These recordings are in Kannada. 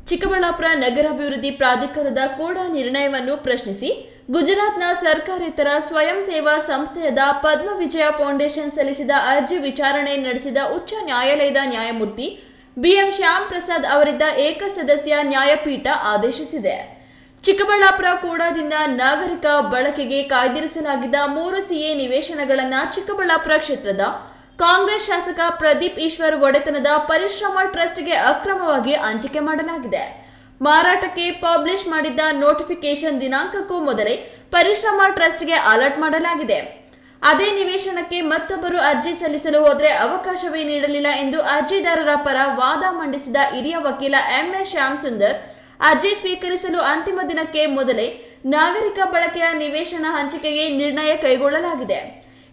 ಚಿಕ್ಕಬಳ್ಳಾಪುರ ನಗರಾಭಿವೃದ್ಧಿ ಪ್ರಾಧಿಕಾರದ ಕೂಡ ನಿರ್ಣಯವನ್ನು ಪ್ರಶ್ನಿಸಿ ಗುಜರಾತ್ನ ಸರ್ಕಾರೇತರ ಸ್ವಯಂ ಸೇವಾ ಸಂಸ್ಥೆಯಾದ ಪದ್ಮ ವಿಜಯ ಫೌಂಡೇಶನ್ ಸಲ್ಲಿಸಿದ ಅರ್ಜಿ ವಿಚಾರಣೆ ನಡೆಸಿದ ಉಚ್ಚ ನ್ಯಾಯಾಲಯದ ನ್ಯಾಯಮೂರ್ತಿ ಬಿಎಂ ಶ್ಯಾಮ್ ಪ್ರಸಾದ್ ಅವರಿದ್ದ ಏಕಸದಸ್ಯ ನ್ಯಾಯಪೀಠ ಆದೇಶಿಸಿದೆ. ಚಿಕ್ಕಬಳ್ಳಾಪುರ ಕೂಡದಿಂದ ನಾಗರಿಕ ಬಳಕೆಗೆ ಕಾಯ್ದಿರಿಸಲಾಗಿದ್ದ 3 ಸಿಎ ನಿವೇಶನಗಳನ್ನು ಚಿಕ್ಕಬಳ್ಳಾಪುರ ಕ್ಷೇತ್ರದ ಕಾಂಗ್ರೆಸ್ ಶಾಸಕ ಪ್ರದೀಪ್ ಈಶ್ವರ್ ಒಡೆತನದ ಪರಿಶ್ರಮ ಟ್ರಸ್ಟ್ಗೆ ಅಕ್ರಮವಾಗಿ ಹಂಚಿಕೆ ಮಾಡಲಾಗಿದೆ. ಮಾರಾಟಕ್ಕೆ ಪಬ್ಲಿಷ್ ಮಾಡಿದ್ದ ನೋಟಿಫಿಕೇಶನ್ ದಿನಾಂಕಕ್ಕೂ ಮೊದಲೇ ಪರಿಶ್ರಮ ಟ್ರಸ್ಟ್ಗೆ ಅಲರ್ಟ್ ಮಾಡಲಾಗಿದೆ. ಅದೇ ನಿವೇಶನಕ್ಕೆ ಮತ್ತೊಬ್ಬರು ಅರ್ಜಿ ಸಲ್ಲಿಸಲು ಹೋದರೆ ಅವಕಾಶವೇ ನೀಡಲಿಲ್ಲ ಎಂದು ಅರ್ಜಿದಾರರ ಪರ ವಾದ ಮಂಡಿಸಿದ ಹಿರಿಯ ವಕೀಲ ಎಂಎಸ್ ಶ್ಯಾಮ್ ಸುಂದರ್, ಅರ್ಜಿ ಸ್ವೀಕರಿಸಲು ಅಂತಿಮ ದಿನಕ್ಕೆ ಮೊದಲೇ ನಾಗರಿಕ ಬಳಕೆಯ ನಿವೇಶನ ಹಂಚಿಕೆಗೆ ನಿರ್ಣಯ ಕೈಗೊಳ್ಳಲಾಗಿದೆ.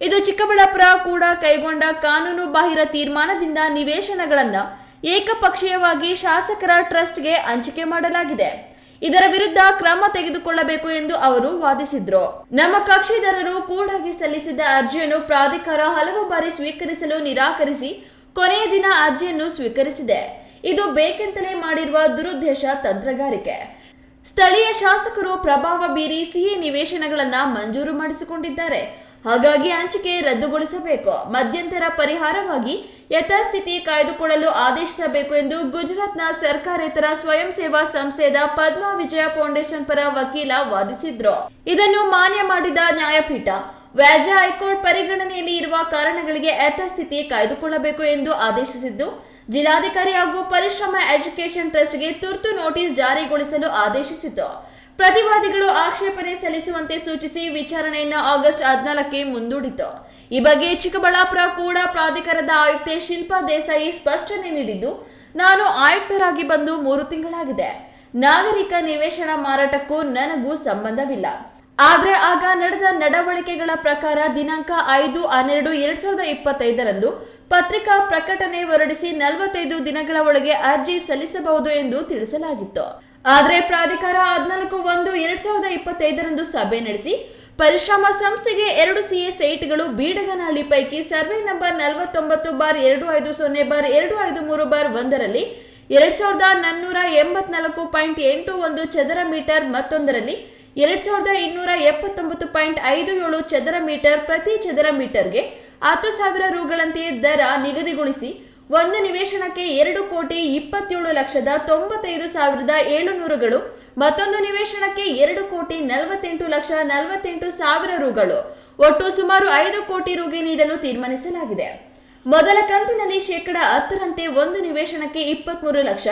ಇದು ಚಿಕ್ಕಬಳ್ಳಾಪುರ ಕೂಡ ಕೈಗೊಂಡ ಕಾನೂನು ಬಾಹಿರ ತೀರ್ಮಾನದಿಂದ ನಿವೇಶನಗಳನ್ನು ಏಕಪಕ್ಷೀಯವಾಗಿ ಶಾಸಕರ ಟ್ರಸ್ಟ್ಗೆ ಹಂಚಿಕೆ ಮಾಡಲಾಗಿದೆ. ಇದರ ವಿರುದ್ಧ ಕ್ರಮ ತೆಗೆದುಕೊಳ್ಳಬೇಕು ಎಂದು ಅವರು ವಾದಿಸಿದ್ರು. ನಮ್ಮ ಕಕ್ಷಿದಾರರು ಕೂಡಾಗಿ ಸಲ್ಲಿಸಿದ್ದ ಅರ್ಜಿಯನ್ನು ಪ್ರಾಧಿಕಾರ ಹಲವು ಬಾರಿ ಸ್ವೀಕರಿಸಲು ನಿರಾಕರಿಸಿ ಕೊನೆಯ ದಿನ ಅರ್ಜಿಯನ್ನು ಸ್ವೀಕರಿಸಿದೆ. ಇದು ಬೇಕೆಂತಲೇ ಮಾಡಿರುವ ದುರುದ್ದೇಶ ತಂತ್ರಗಾರಿಕೆ. ಸ್ಥಳೀಯ ಶಾಸಕರು ಪ್ರಭಾವ ಬೀರಿ ಸಿಎ ನಿವೇಶನಗಳನ್ನ ಮಂಜೂರು ಮಾಡಿಸಿಕೊಂಡಿದ್ದಾರೆ. ಹಾಗಾಗಿ ಹಂಚಿಕೆ ರದ್ದುಗೊಳಿಸಬೇಕು, ಮಧ್ಯಂತರ ಪರಿಹಾರವಾಗಿ ಯಥಾಸ್ಥಿತಿ ಕಾಯ್ದುಕೊಳ್ಳಲು ಆದೇಶಿಸಬೇಕು ಎಂದು ಗುಜರಾತ್ನ ಸರ್ಕಾರೇತರ ಸ್ವಯಂ ಸೇವಾ ಸಂಸ್ಥೆಯಾದ ಪದ್ಮ ವಿಜಯ ಫೌಂಡೇಶನ್ ಪರ ವಕೀಲ ವಾದಿಸಿದ್ರು. ಇದನ್ನು ಮಾನ್ಯ ಮಾಡಿದ ನ್ಯಾಯಪೀಠ ವ್ಯಾಜ್ಯ ಹೈಕೋರ್ಟ್ ಪರಿಗಣನೆಯಲ್ಲಿ ಇರುವ ಕಾರಣಗಳಿಗೆ ಯಥಾಸ್ಥಿತಿ ಕಾಯ್ದುಕೊಳ್ಳಬೇಕು ಎಂದು ಆದೇಶಿಸಿದ್ದು, ಜಿಲ್ಲಾಧಿಕಾರಿ ಹಾಗೂ ಪರಿಶ್ರಮ ಎಜುಕೇಷನ್ ಟ್ರಸ್ಟ್ಗೆ ತುರ್ತು ನೋಟಿಸ್ ಜಾರಿಗೊಳಿಸಲು ಆದೇಶಿಸಿತು. ಪ್ರತಿವಾದಿಗಳು ಆಕ್ಷೇಪಣೆ ಸಲ್ಲಿಸುವಂತೆ ಸೂಚಿಸಿ ವಿಚಾರಣೆಯನ್ನು ಆಗಸ್ಟ್ 14ಕ್ಕೆ ಮುಂದೂಡಿತು. ಈ ಬಗ್ಗೆ ಚಿಕ್ಕಬಳ್ಳಾಪುರ ಕೂಡ ಪ್ರಾಧಿಕಾರದ ಆಯುಕ್ತೆ ಶಿಲ್ಪಾ ದೇಸಾಯಿ ಸ್ಪಷ್ಟನೆ ನೀಡಿದ್ದು, ನಾನು ಆಯುಕ್ತರಾಗಿ ಬಂದು 3 ತಿಂಗಳಾಗಿದೆ. ನಾಗರಿಕ ನಿವೇಶನ ಮಾರಾಟಕ್ಕೂ ನನಗೂ ಸಂಬಂಧವಿಲ್ಲ. ಆದ್ರೆ ಆಗ ನಡೆದ ನಡವಳಿಕೆಗಳ ಪ್ರಕಾರ ದಿನಾಂಕ 5/12/2025 ಪತ್ರಿಕಾ ಪ್ರಕಟಣೆ ಹೊರಡಿಸಿ 45 ದಿನಗಳ ಒಳಗೆ ಅರ್ಜಿ ಸಲ್ಲಿಸಬಹುದು ಎಂದು ತಿಳಿಸಲಾಗಿತ್ತು. ಆದರೆ ಪ್ರಾಧಿಕಾರ 14/1/2025 ಸಭೆ ನಡೆಸಿ ಪರಿಶ್ರಮ ಸಂಸ್ಥೆಗೆ 2 ಸಿಎ ಸೈಟ್ಗಳು ಬೀಡಗನಹಳ್ಳಿ ಪೈಕಿ ಸರ್ವೆ ನಂಬರ್ 49/250/253/1ರಲ್ಲಿ 2484.81 ಚದರ ಮೀಟರ್, ಮತ್ತೊಂದರಲ್ಲಿ 2279.57 ಚದರ ಮೀಟರ್, ಪ್ರತಿ ಚದರ ಮೀಟರ್ಗೆ 10,000 ರೂಗಳಂತೆ ದರ ನಿಗದಿಗೊಳಿಸಿ ಒಂದು ನಿವೇಶನಕ್ಕೆ 2,27,95,700 ಮತ್ತೊಂದು ನಿವೇಶನಕ್ಕೆ 2,48,48,48,000 ರೂಗಳು, ಒಟ್ಟು ಸುಮಾರು 5 ಕೋಟಿ ರೂಗೆ ನೀಡಲು ತೀರ್ಮಾನಿಸಲಾಗಿದೆ. ಮೊದಲ ಕಂತಿನಲ್ಲಿ 10%ರಂತೆ ಒಂದು ನಿವೇಶನಕ್ಕೆ 23 ಲಕ್ಷ,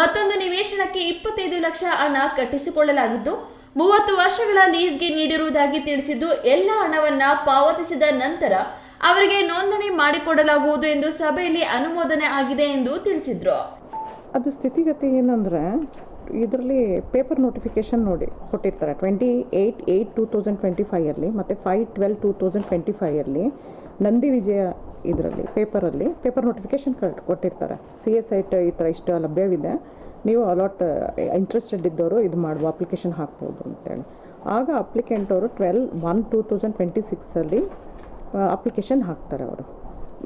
ಮತ್ತೊಂದು ನಿವೇಶನಕ್ಕೆ 25 ಲಕ್ಷ ಹಣ ಕಟ್ಟಿಸಿಕೊಳ್ಳಲಾಗಿದ್ದು 30 ವರ್ಷಗಳ ಲೀಸ್ಗೆ ನೀಡಿರುವುದಾಗಿ ತಿಳಿಸಿದ್ದು, ಎಲ್ಲ ಹಣವನ್ನ ಪಾವತಿಸಿದ ನಂತರ ಅವರಿಗೆ ನೋಂದಣಿ ಮಾಡಿಕೊಡಲಾಗುವುದು ಎಂದು ಸಭೆಯಲ್ಲಿ ಅನುಮೋದನೆ ಆಗಿದೆ ಎಂದು ತಿಳಿಸಿದ್ರು. ಅದು ಸ್ಥಿತಿಗತಿ ಏನಂದರೆ, ಇದರಲ್ಲಿ ಪೇಪರ್ ನೋಟಿಫಿಕೇಶನ್ ನೋಡಿ ಕೊಟ್ಟಿರ್ತಾರೆ 28/8/2025 ಮತ್ತು 5/12/2025 ನಂದಿ ವಿಜಯ ಇದರಲ್ಲಿ ಪೇಪರ್ ನೋಟಿಫಿಕೇಶನ್ ಕೊಟ್ಟಿರ್ತಾರೆ. ಸಿ ಎ ಸೈಟ್ ಈ ಥರ ಇಷ್ಟು ಲಭ್ಯವಿದೆ, ನೀವು ಅಲಾಟ್ ಇಂಟ್ರೆಸ್ಟೆಡ್ ಇದ್ದವರು ಇದು ಮಾಡುವ ಅಪ್ಲಿಕೇಶನ್ ಹಾಕ್ಬೋದು ಅಂತೇಳಿ. ಆಗ ಅಪ್ಲಿಕೆಂಟ್ ಅವರು 12/1/2026 ಅಪ್ಲಿಕೇಶನ್ ಹಾಕ್ತಾರೆ. ಅವರು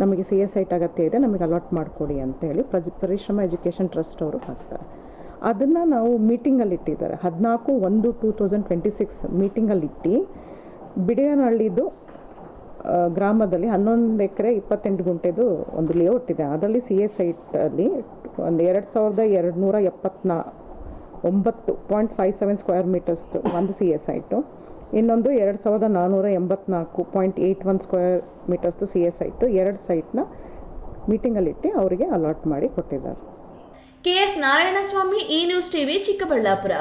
ನಮಗೆ ಸಿ ಎ ಸೈಟ್ ಅಗತ್ಯ ಇದೆ, ನಮಗೆ ಅಲಾಟ್ ಮಾಡಿಕೊಡಿ ಅಂತೇಳಿ ಪರಿಶ್ರಮ ಎಜುಕೇಷನ್ ಟ್ರಸ್ಟ್ ಅವರು ಹಾಕ್ತಾರೆ. ಅದನ್ನು ನಾವು ಮೀಟಿಂಗಲ್ಲಿ ಇಟ್ಟಿದ್ದಾರೆ 14/1/2026 ಮೀಟಿಂಗಲ್ಲಿಟ್ಟು ಬಿಡಿಗನಹಳ್ಳಿದು ಗ್ರಾಮದಲ್ಲಿ 11 ಎಕರೆ 28 ಗುಂಟೆದು ಒಂದು ಲೇಔಟ್ ಇದೆ. ಅದರಲ್ಲಿ ಸಿ ಎ ಸೈಟಲ್ಲಿ ಒಂದು 2279.57 ಸ್ಕ್ವೇರ್ ಮೀಟರ್ಸ್ದು ಒಂದು ಸಿ ಎ ಸೈಟು, ಇನ್ನೊಂದು 2484.81 ಸ್ಕ್ವೇರ್ ಮೀಟರ್ಸ್ದು ಸಿ ಎ ಸೈಟು, 2 ಸೈಟ್ನ ಮೀಟಿಂಗಲ್ಲಿಟ್ಟು ಅವರಿಗೆ ಅಲಾಟ್ ಮಾಡಿ ಕೊಟ್ಟಿದ್ದಾರೆ. ಕೆಎಸ್ ನಾರಾಯಣಸ್ವಾಮಿ, ಈ ನ್ಯೂಸ್ ಟಿವಿ, ಚಿಕ್ಕಬಳ್ಳಾಪುರ.